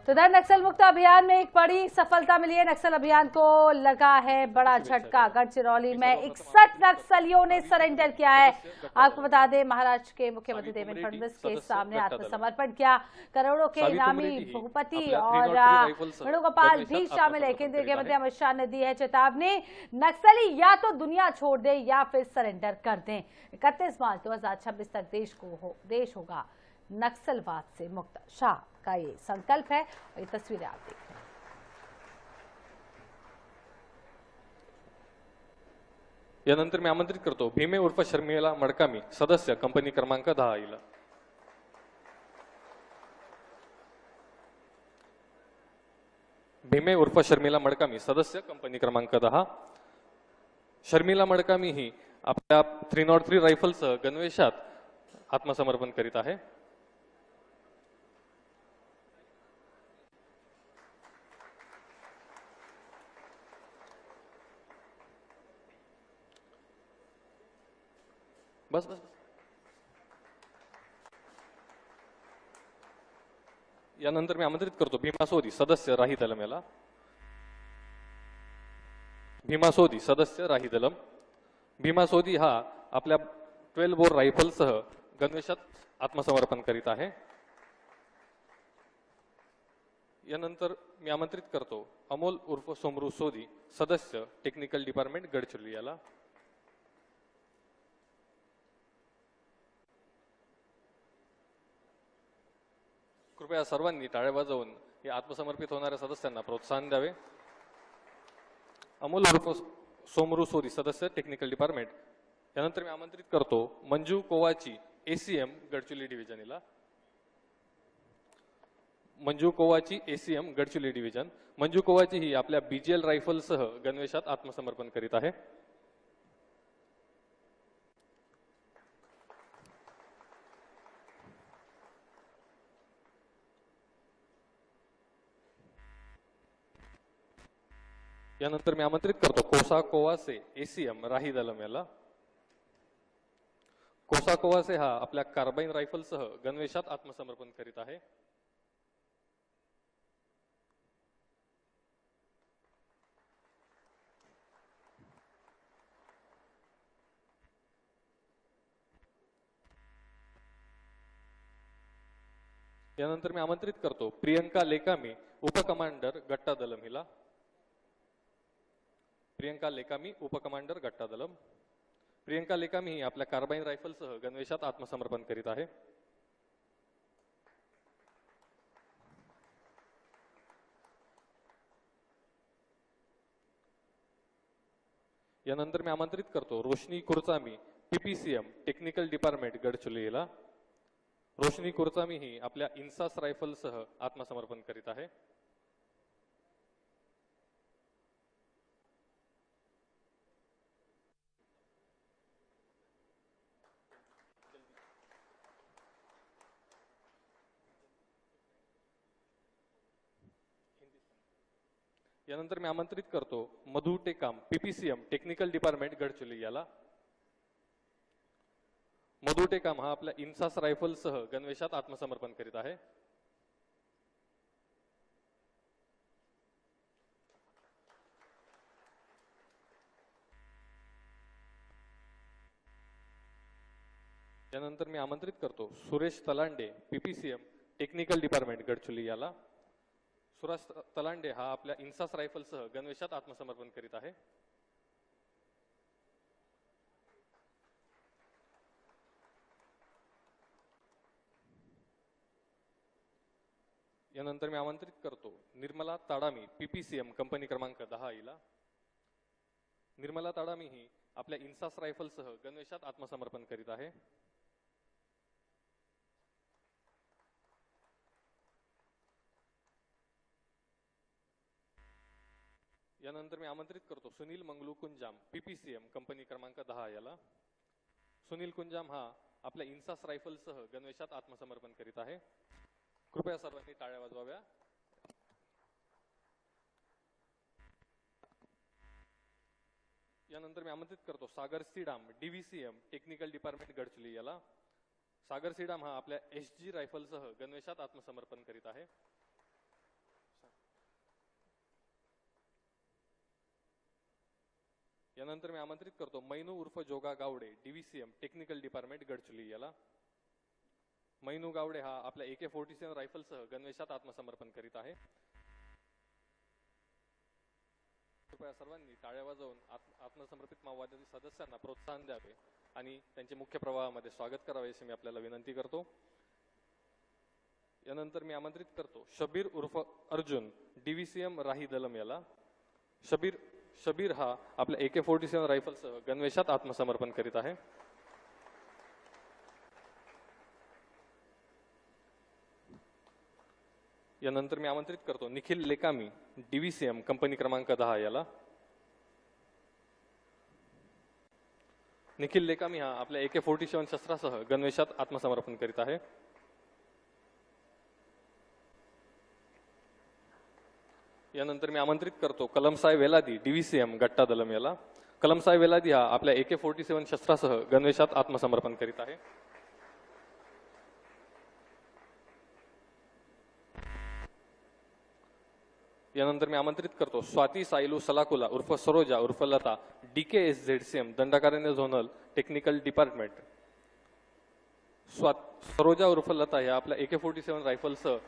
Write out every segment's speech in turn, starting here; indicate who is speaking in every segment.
Speaker 1: तो इधर नक्सल मुक्त अभियान में एक बड़ी सफलता मिली है। नक्सल अभियान को लगा है बड़ा झटका। गढ़चिरौली में 61 नक्सलियों ने सरेंडर किया है। आपको बता दें, महाराष्ट्र के मुख्यमंत्री देवेंद्र फडणवीस के सामने आत्मसमर्पण किया। करोड़ों के इनामी भूपति और वेणुगोपाल भी शामिल है। केंद्रीय गृह मंत्री अमित शाह ने दी है चेतावनी, नक्सली या तो दुनिया छोड़ दे या फिर सरेंडर कर दें। 31 मार्च 2026 तक देश होगा नक्सलवाद से मुक्त। शाह का ये संकल्प है और ये तस्वीरें आप देख रहे हैं।
Speaker 2: यानंतर मी आमंत्रित करतो भीमे उर्फ शर्मिला मडकामी, सदस्य कंपनी क्रमांक 10 ईला। भीमे उर्फ शर्मिला मडकामी, सदस्य कंपनी क्रमांक 10। शर्मिला मडकामी ही आपल्या 303 रायफलसह गणवेशात आत्मसमर्पण करीत आहे। बस बस यानंतर मी आमंत्रित करतो भीमा सोदी, सदस्य राही दलम याला। भीमा सोदी, सदस्य राही दलम। भीमा सोदी हा आपल्या 12 बोर रायफलसह गणवेशात आत्मसमर्पण करीत आहे। यानंतर मी आमंत्रित करतो अमोल उर्फ सोमरू सोदी, सदस्य टेक्निकल डिपार्टमेंट गडचिरोली याला। कृपया सर्वांनी टाळ्या वाजवून या आत्मसमर्पित होणाऱ्या सदस्यांना प्रोत्साहन द्यावे। अमोल उर्फ सोमरू सोदी, सदस्य टेक्निकल डिपार्टमेंट। यानंतर मी आमंत्रित करतो मंजू कोवाची, एसीएम गडचिरोली डिव्हिजनला। Manju Kowachi, ACM Gadchiroli division. मंजू कोवाची ही आपल्या बीजीएल रायफलसह गणवेशात आत्मसमर्पण करीत आहे। यानंतर मी आमंत्रित करतो कोसा कोवासे, एसीएम राही दलम याला। कोसा कोवासे हा आपल्या कार्बाइन रायफलसह गणवेशात आत्मसमर्पण करीत आहे। यानंतर मी आमंत्रित करतो प्रियंका लेकामी, उपकमांडर गट्टा दलम हिला। प्रियंका लेकामी, उपकमांडर गट्टा दलम। प्रियंका लेकामी ही आपल्या कार्बाइन रायफलसह गणवेशात आत्मसमर्पण करीत आहे। यानंतर मी आमंत्रित करतो रोशनी कुरचामी, पीपीसीएम टेक्निकल डिपार्टमेंट गडचिरोलीला। रोशनी कुरचामी ही आपल्या इन्सास रायफलसह आत्मसमर्पण करीत आहे। यानंतर मी आमंत्रित करतो Madhu Tekam, PPCM technical department Gadchiroli याला। मधु टेकाम हा आपल्या इन्सास रायफलसह गणवेशात आत्मसमर्पण करीत आहे। यानंतर मी आमंत्रित करतो Suresh Talande, PPCM technical department Gadchiroli याला। सुरेश तलांडे हा आपल्या इन्सास रायफलसह गणवेशात आत्मसमर्पण करीत आहे। यानंतर मी आमंत्रित करतो निर्मला ताडामी, पीपीसीएम कंपनी क्रमांक 10 ईला। निर्मला ताडामी ही आपल्या इन्सास रायफलसह गणवेशात आत्मसमर्पण करीत आहे। यानंतर मी आमंत्रित करतो सुनील मंगलू कुंजाम, पीपीसीएम कंपनी क्रमांक 10 याला। सुनील कुंजाम हा आपल्या इन्सास रायफलसह गणवेशात आत्मसमर्पण करीत आहे। कृपया सर्वांनी टाळ्या वाजवाव्या। यानंतर मी आमंत्रित करतो सागर सीडाम, डीव्हीसीएम टेक्निकल डिपार्टमेंट गडचिरोली याला। सागर सीडाम हा आपल्या एसजी रायफलसह गणवेशात आत्मसमर्पण करीत आहे। यानंतर मी आमंत्रित करतो मैनू उर्फ Joga Gawade DVCM technical department Gadchiroli याला. मैनू गावडे हा आपल्या AK-47 रायफलसह गणवेशात आत्मसमर्पण करीत आहे. कृपया सर्वांनी टाळ्या वाजवून आत्मसमर्पित माओवादी सदस्यांना प्रोत्साहन द्यावे आणि त्यांचे मुख्य प्रवाहामध्ये स्वागत करावे अशी मी आपल्याला विनंती करतो. यानंतर मी आमंत्रित करतो शबीर उर्फ अर्जुन DVCM राही दलम याला. शबीर हा आपल्या AK-47 रायफलसह गणवेशात आत्मसमर्पण करीत आहे. यानंतर मी आमंत्रित करतो निखिल लेकामी DVCM कंपनी क्रमांक 10 याला. निखिल लेकामी हा आपल्या AK-47 शस्त्रासह गणवेशात आत्मसमर्पण करीत आहे. यानंतर मी आमंत्रित करतो कलमसाई वेलादी DVCM गट्टा दलम याला. कलमसाई वेलादी हा आपल्या AK-47 शस्त्रासह गणवेशात आत्मसमर्पण करीत आहे. यानंतर मी आमंत्रित करतो स्वाती सायलू सलाकुला उर्फ सरोजा उर्फ Lata DKSZCM Dandakaranya zonal technical department. Saroja उर्फ लता या आपल्या AK-47 रायफलसह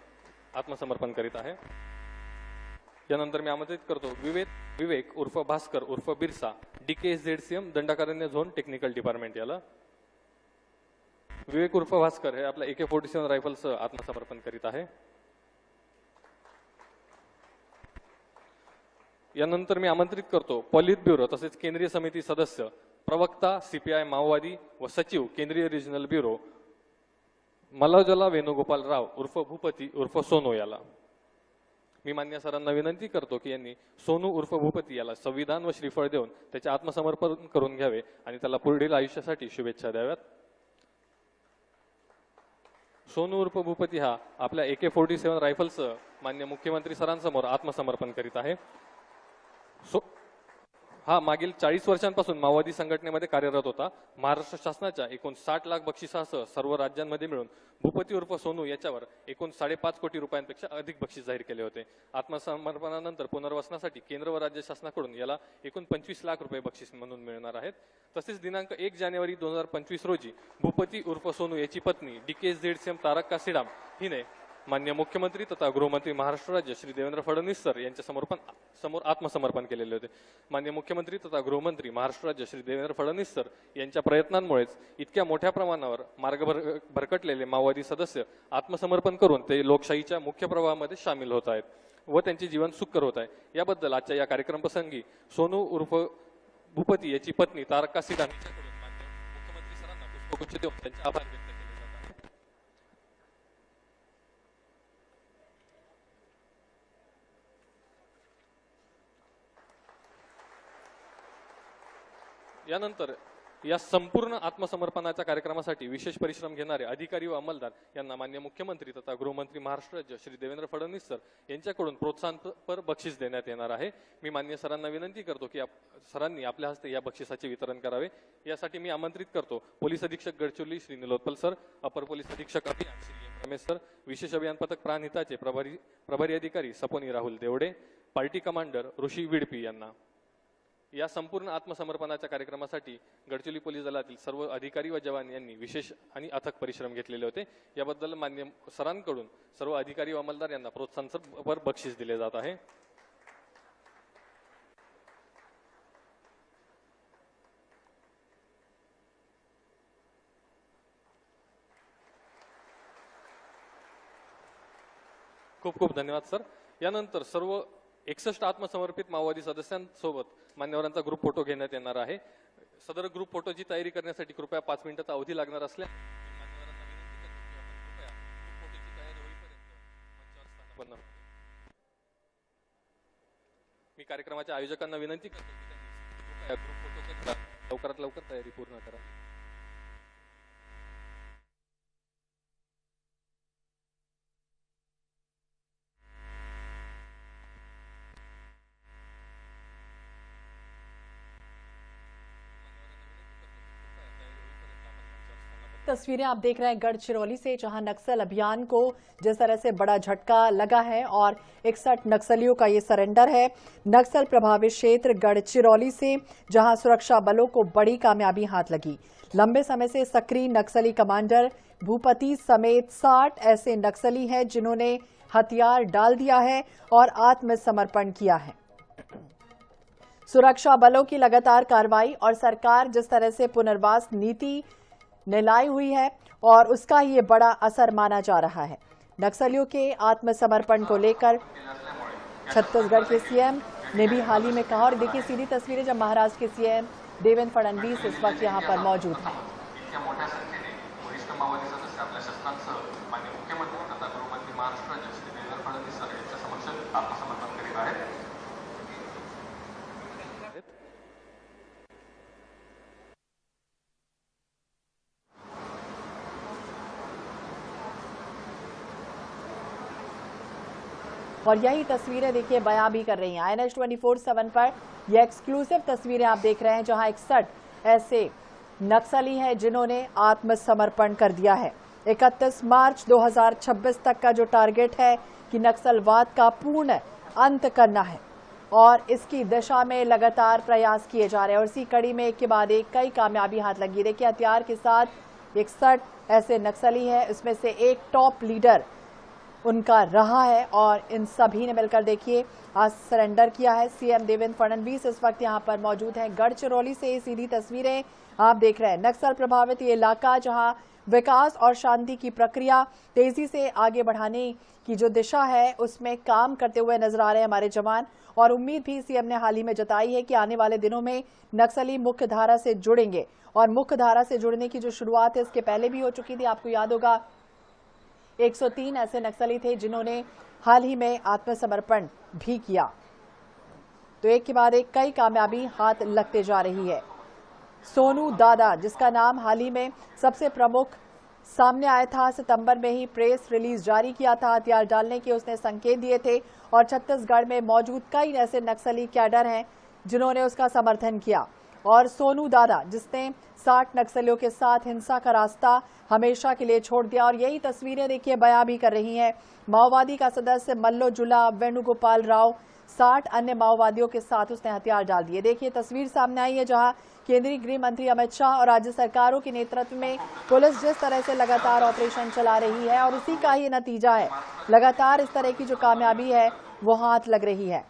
Speaker 2: आत्मसमर्पण करीत आहे. यानंतर मी आमंत्रित करतो विवेक उर्फ भास्कर उर्फ Birsa DKSZCM Dandakaranya zone technical department याला. विवेक उर्फ भास्कर हे आपल्या AK-47 रायफलसह आत्मसमर्पण करीत आहे. यानंतर मी आमंत्रित करतो पॉलिट ब्युरो तसेच केंद्रीय समिती सदस्य प्रवक्ता CPI माओवादी व सचिव केंद्रीय रिजनल ब्युरो मलाजला वेणुगोपाल राव उर्फ भूपती उर्फ सोनू याला. मी मान्य सरांना विनंती करतो की यांनी सोनू उर्फ भूपती याला संविधान व श्रीफळ देऊन त्याचे आत्मसमर्पण करून घ्यावे आणि त्याला पुढील आयुष्यासाठी शुभेच्छा द्याव्यात. सोनू उर्फ भूपती हा आपल्या AK-47 रायफलसह मान्य मुख्यमंत्री सरांसमोर आत्मसमर्पण करीत आहे. हा मागील 40 वर्षांपासून माओवादी संघटनेमध्ये कार्यरत होता. महाराष्ट्र शासनाच्या एकूण 60 लाख बक्षिसासह सर्व राज्यांमध्ये मिळून भूपती उर्फ सोनू याच्यावर एकूण 5.5 कोटी रुपयांपेक्षा अधिक बक्षीस जाहीर केले होते. आत्मसमर्पणानंतर पुनर्वसनासाठी केंद्र व राज्य शासनाकडून याला एकूण 25 लाख रुपये बक्षीस म्हणून मिळणार आहेत. तसेच दिनांक 1 जानेवारी 2025 रोजी भूपती उर्फ सोनू याची पत्नी DKSZCM तारक्का सिडाम हिने मान्य मुख्यमंत्री तथा गृहमंत्री महाराष्ट्र राज्य श्री देवेंद्र फडणवीस सर यांच्या समोर आत्मसमर्पण केलेले होते. मान्य मुख्यमंत्री तथा गृहमंत्री महाराष्ट्र राज्य श्री देवेंद्र फडणवीस सर यांच्या प्रयत्नांमुळेच इतक्या मोठ्या प्रमाणावर मार्ग भरकटलेले माओवादी सदस्य आत्मसमर्पण करून ते लोकशाहीच्या मुख्य प्रवाहामध्ये सामील होत आहेत व त्यांचे जीवन सुखकर होत आहे. याबद्दल आजच्या या कार्यक्रम प्रसंगी सोनू उर्फ भूपती याची पत्नी तारक्का सिडाम यांच्याकडून मान्य मुख्यमंत्री सरांना पुष्पगुच्छ देऊन त्यांचे आभार व्यक्त केले जात आहेत. यानंतर या संपूर्ण आत्मसमर्पणाच्या कार्यक्रमासाठी विशेष परिश्रम घेणारे अधिकारी व अंमलदार यांना मान्य मुख्यमंत्री तथा गृहमंत्री महाराष्ट्र राज्य श्री देवेंद्र फडणवीस सर यांच्याकडून प्रोत्साहनपर बक्षीस देण्यात येणार आहे. मी मान्य सरांना विनंती करतो की सरांनी आपल्या हस्ते या बक्षिसाचे वितरण करावे. यासाठी मी आमंत्रित करतो पोलीस अधीक्षक गडचिरोली श्री निलोत्पल सर, अपर पोलीस अधीक्षक अभियान श्री M. रमेश सर, विशेष अभियान पथक प्राणहिताचे प्रभारी अधिकारी सपोनी राहुल देवडे, पार्टी कमांडर ऋषी विडपी यांना. या संपूर्ण आत्मसमर्पणाच्या कार्यक्रमासाठी गडचिरोली पोलीस दलातील सर्व अधिकारी व जवान यांनी विशेष आणि अथक परिश्रम घेतलेले होते. याबद्दल मान्य सरांकडून सर्व अधिकारी व अंमलदार यांना प्रोत्साहनपर बक्षीस दिले जात आहे. खूप खूप धन्यवाद सर. यानंतर सर्व 61 आत्मसमर्पित माओवादी सदस्यांसोबत मान्यवरांचा ग्रुप फोटो घेण्यात येणार आहे. सदर ग्रुप फोटोची तयारी करण्यासाठी कृपया 5 मिनिटाचा अवधी लागणार असल्याने मान्यवरांना विनंती करतो की आपण कृपया ग्रुप फोटोची तयारी होईपर्यंत मंचावर स्थानापन्न. मी कार्यक्रमाच्या आयोजकांना विनंती करतो की त्यांनी कृपया ग्रुप फोटो करिता लवकरात लवकर तयारी पूर्ण करा.
Speaker 3: तस्वीरें आप देख रहे हैं गढ़चिरौली से, जहां नक्सल अभियान को जिस तरह से बड़ा झटका लगा है और 61 नक्सलियों का ये सरेंडर है। नक्सल प्रभावित क्षेत्र गढ़चिरौली से, जहां सुरक्षा बलों को बड़ी कामयाबी हाथ लगी। लंबे समय से सक्रिय नक्सली कमांडर भूपति समेत 60 ऐसे नक्सली हैं जिन्होंने हथियार डाल दिया है और आत्मसमर्पण किया है। सुरक्षा बलों की लगातार कार्रवाई और सरकार जिस तरह से पुनर्वास नीति ने लाई हुई है और उसका ये बड़ा असर माना जा रहा है। नक्सलियों के आत्मसमर्पण को लेकर छत्तीसगढ़ के सीएम ने भी हाल ही में कहा, और देखिए सीधी तस्वीरें जब महाराष्ट्र के सीएम देवेंद्र फडणवीस इस वक्त यहाँ पर मौजूद हैं। और यही तस्वीरें देखिए बयां भी कर रही हैं INS 24/7 पर। यह एक्सक्लूसिव तस्वीरें आप देख रहे हैं जहां 61 ऐसे नक्सली हैं जिन्होंने आत्मसमर्पण कर दिया है। 31 मार्च 2026 तक का जो टारगेट है कि नक्सलवाद का पूर्ण अंत करना है और इसकी दिशा में लगातार प्रयास किए जा रहे हैं और इसी कड़ी में एक के बाद एक कई कामयाबी हाथ लगी। देखिए हथियार के साथ 61 ऐसे नक्सली हैं, इसमें से एक टॉप लीडर उनका रहा है और इन सभी ने मिलकर देखिए आज सरेंडर किया है। सीएम देवेंद्र फडणवीस इस वक्त यहाँ पर मौजूद हैं। गढ़चिरौली से सीधी तस्वीरें आप देख रहे हैं। नक्सल प्रभावित ये इलाका जहाँ विकास और शांति की प्रक्रिया तेजी से आगे बढ़ाने की जो दिशा है उसमें काम करते हुए नजर आ रहे हैं हमारे जवान, और उम्मीद भी सीएम ने हाल ही में जताई है कि आने वाले दिनों में नक्सली मुख्य धारा से जुड़ेंगे। और मुख्य धारा से जुड़ने की जो शुरुआत है इसके पहले भी हो चुकी थी। आपको याद होगा 103 ऐसे नक्सली थे जिन्होंने हाल ही में आत्मसमर्पण भी किया। तो एक के बाद एक कई कामयाबी हाथ लगते जा रही है। सोनू दादा, जिसका नाम हाल ही में सबसे प्रमुख सामने आया था, सितंबर में ही प्रेस रिलीज जारी किया था। हथियार डालने के उसने संकेत दिए थे और छत्तीसगढ़ में मौजूद कई ऐसे नक्सली कैडर हैं जिन्होंने उसका समर्थन किया। और सोनू दादा जिसने 60 नक्सलियों के साथ हिंसा का रास्ता हमेशा के लिए छोड़ दिया, और यही तस्वीरें देखिए बयां भी कर रही हैं। माओवादी का सदस्य मल्लो जुला वेणुगोपाल राव 60 अन्य माओवादियों के साथ उसने हथियार डाल दिए। देखिए तस्वीर सामने आई है जहां केंद्रीय गृह मंत्री अमित शाह और राज्य सरकारों के नेतृत्व में पुलिस जिस तरह से लगातार ऑपरेशन चला रही है और उसी का ही नतीजा है। लगातार इस तरह की जो कामयाबी है वो हाथ लग रही है।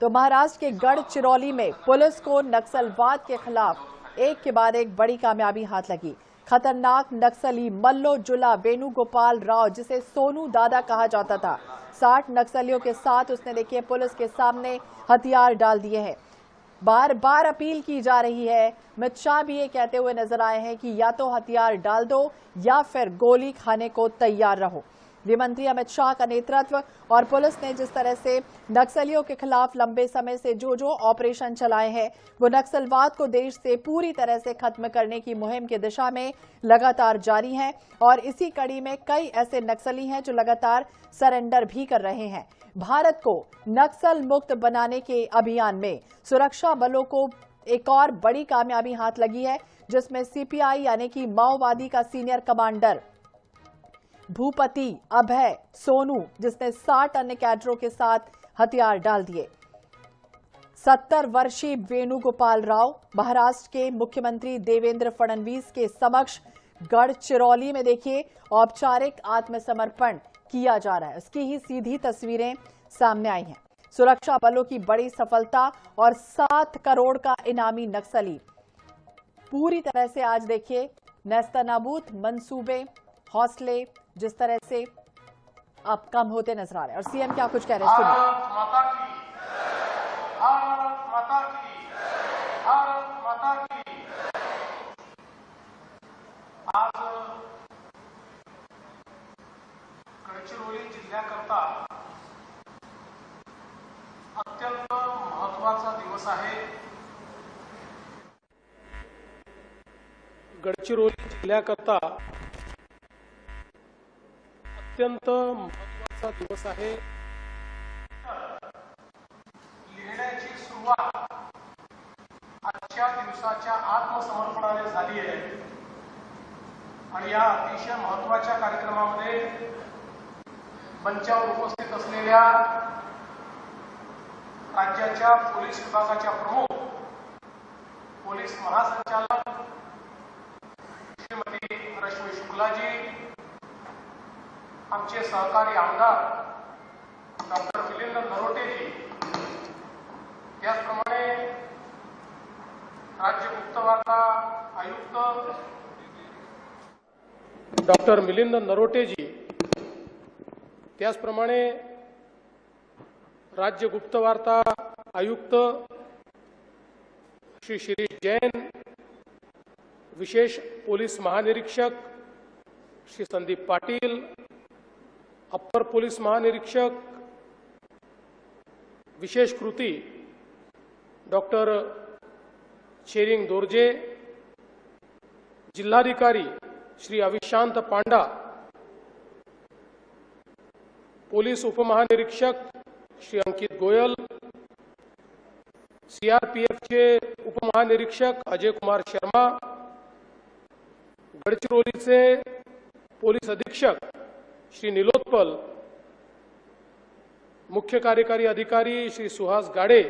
Speaker 3: तो महाराष्ट्र के गढ़चिरौली में पुलिस को नक्सलवाद के खिलाफ एक के बाद एक बड़ी कामयाबी हाथ लगी। खतरनाक नक्सली मल्लो जुला वेणुगोपाल राव, जिसे सोनू दादा कहा जाता था, 60 नक्सलियों के साथ उसने देखिए पुलिस के सामने हथियार डाल दिए हैं। बार बार अपील की जा रही है। अमित शाह भी ये कहते हुए नजर आए हैं कि या तो हथियार डाल दो या फिर गोली खाने को तैयार रहो। गृह मंत्री अमित शाह का नेतृत्व और पुलिस ने जिस तरह से नक्सलियों के खिलाफ लंबे समय से जो ऑपरेशन चलाए हैं वो नक्सलवाद को देश से पूरी तरह से खत्म करने की मुहिम की दिशा में लगातार जारी है। और इसी कड़ी में कई ऐसे नक्सली हैं जो लगातार सरेंडर भी कर रहे हैं। भारत को नक्सल मुक्त बनाने के अभियान में सुरक्षा बलों को एक और बड़ी कामयाबी हाथ लगी है, जिसमें सीपीआई यानी कि माओवादी का सीनियर कमांडर भूपति अभय सोनू, जिसने 60 अन्य कैडरों के साथ हथियार डाल दिए। 70 वर्षीय वेणुगोपाल राव महाराष्ट्र के मुख्यमंत्री देवेंद्र फडणवीस के समक्ष गढ़चिरौली में देखिए औपचारिक आत्मसमर्पण किया जा रहा है। उसकी ही सीधी तस्वीरें सामने आई हैं। सुरक्षा बलों की बड़ी सफलता और 7 करोड़ का इनामी नक्सली पूरी तरह से आज देखिए नेस्तनाबूत मंसूबे हौसले जिस तरह से अब कम होते नजर आ रहे हैं। और सीएम क्या कुछ कह रहे हैं सुनिए।
Speaker 4: भारत माता की, भारत माता की, भारत माता की। आज गडचिरोली जिल्ह्याकरता अत्यंत महत्त्वाचा दिवस आहे। गडचिरोली जिल्ह्याकरता अत्यंत महत्त्वाचा दिवस आहे। लिहिण्याची सुरुवात आजच्या दिवसाच्या आत्मसमर्पणाने झाली आहे। आणि या अतिशय महत्त्वाच्या कार्यक्रमामध्ये मंचावर उपस्थित असलेल्या राज्याच्या पोलीस विभागाच्या प्रमुख पोलीस महासंचालक श्रीमती रश्मी शुक्लाजी, आमचे सहकारी आमदार डॉक्टर मिलिंद नरोटेजी, त्याचप्रमाणे राज्य गुप्तवार्ता आयुक्त डॉक्टर मिलिंद नरोटेजी, त्याचप्रमाणे राज्य गुप्तवार्ता आयुक्त श्री शिरीष जैन, विशेष पोलीस महानिरीक्षक श्री संदीप पाटील, अप्पर पोलीस महानिरीक्षक विशेष कृती डॉक्टर शेरिंग दोर्जे, जिल्हाधिकारी श्री अविशांत पांडा, पोलीस उपमहानिरीक्षक श्री अंकित गोयल, सीआरपीएफचे उपमहानिरीक्षक अजय कुमार शर्मा, गडचिरोलीचे पोलीस अधीक्षक श्री निलोत्पल, मुख्य कार्यकारी अधिकारी श्री सुहास गाडे,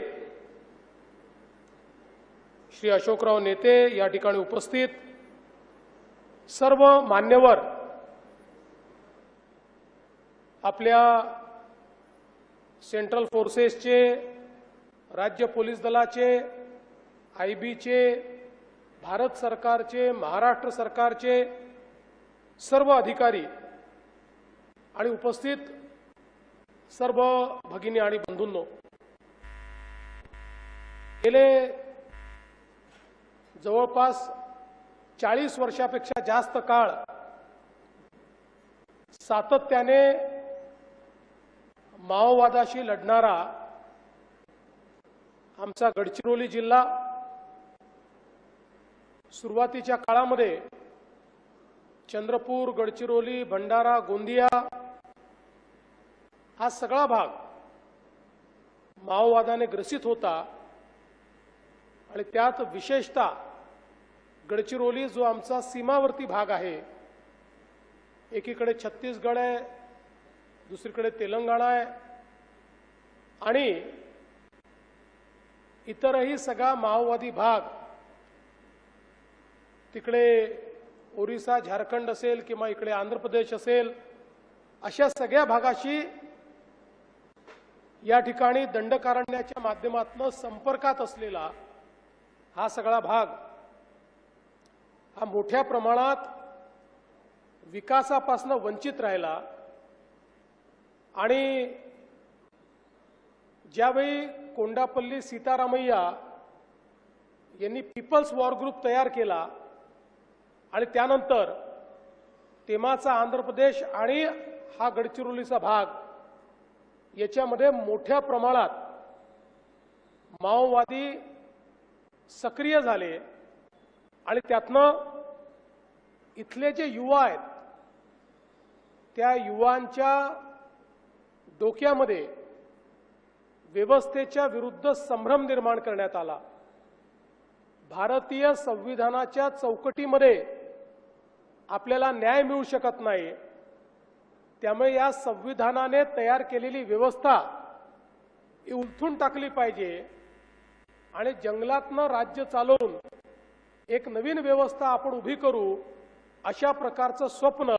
Speaker 4: श्री अशोकराव नेते या ठिकाणी उपस्थित सर्व मान्यवर, आपल्या सेंट्रल फोर्सेसचे, राज्य पोलीस दलाचे, आयबीचे, भारत सरकारचे, महाराष्ट्र सरकारचे सर्व अधिकारी आणि उपस्थित सर्व भगिनी आणि बंधूंनो, गेले जवळपास 40 वर्षापेक्षा जास्त काळ सातत्याने माओवादाशी लढणारा आमचा गडचिरोली जिल्हा सुरुवातीच्या काळामध्ये चंद्रपूर, गडचिरोली, भंडारा, गोंदिया हा सगळा भाग माओवादाने ग्रसित होता आणि त्यात विशेषतः गडचिरोली जो आमचा सीमावर्ती भाग आहे, एकीकडे छत्तीसगड आहे, दुसरीकडे तेलंगणा आहे आणि इतरही सगळा माओवादी भाग, तिकडे ओरिसा, झारखंड असेल किंवा इकडे आंध्र प्रदेश असेल, अशा सगळ्या भागाशी या ठिकाणी दंडकारण्याच्या माध्यमातून संपर्कात असलेला हा सगळा भाग हा मोठ्या प्रमाणात विकासापासून वंचित राहिला आणि ज्यावेळी कोंडापल्ली सीतारामय्या यांनी पीपल्स वॉर ग्रुप तयार केला आणि त्यानंतर तेमाचा आंध्र प्रदेश आणि हा गडचिरोलीचा भाग याच्यामध्ये मोठ्या प्रमाणात माओवादी सक्रिय झाले आणि त्यातनं इथले जे युवा आहेत त्या युवांच्या डोक्यामध्ये व्यवस्थेच्या विरुद्ध संभ्रम निर्माण करण्यात आला। भारतीय संविधानाच्या चौकटीमध्ये आपल्याला न्याय मिळू शकत नाही, त्यामुळे या संविधानाने तयार केलेली व्यवस्था ही उलथून टाकली पाहिजे आणि जंगलातनं राज्य चालवून एक नवीन व्यवस्था आपण उभी करू, अशा प्रकारचं स्वप्न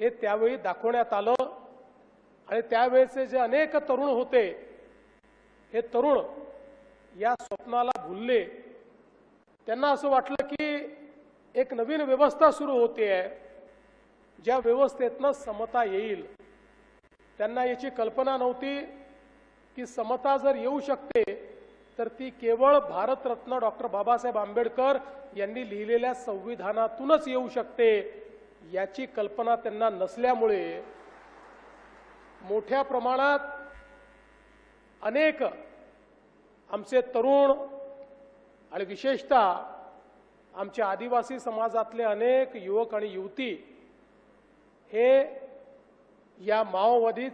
Speaker 4: हे त्यावेळी दाखवण्यात आलं आणि त्यावेळेचे जे अनेक तरुण होते हे तरुण या स्वप्नाला भुलले। त्यांना असं वाटलं की एक नवीन व्यवस्था सुरू होते आहे, ज्या व्यवस्थेतनं समता येईल। त्यांना याची कल्पना नव्हती की समता जर येऊ शकते तर ती केवळ भारतरत्न डॉक्टर बाबासाहेब आंबेडकर यांनी लिहिलेल्या संविधानातूनच येऊ शकते, याची कल्पना त्यांना नसल्यामुळे मोठ्या प्रमाणात अनेक आमचे तरुण आणि विशेषतः आमच्या आदिवासी समाजातले अनेक युवक आणि युवती हे या माओवादी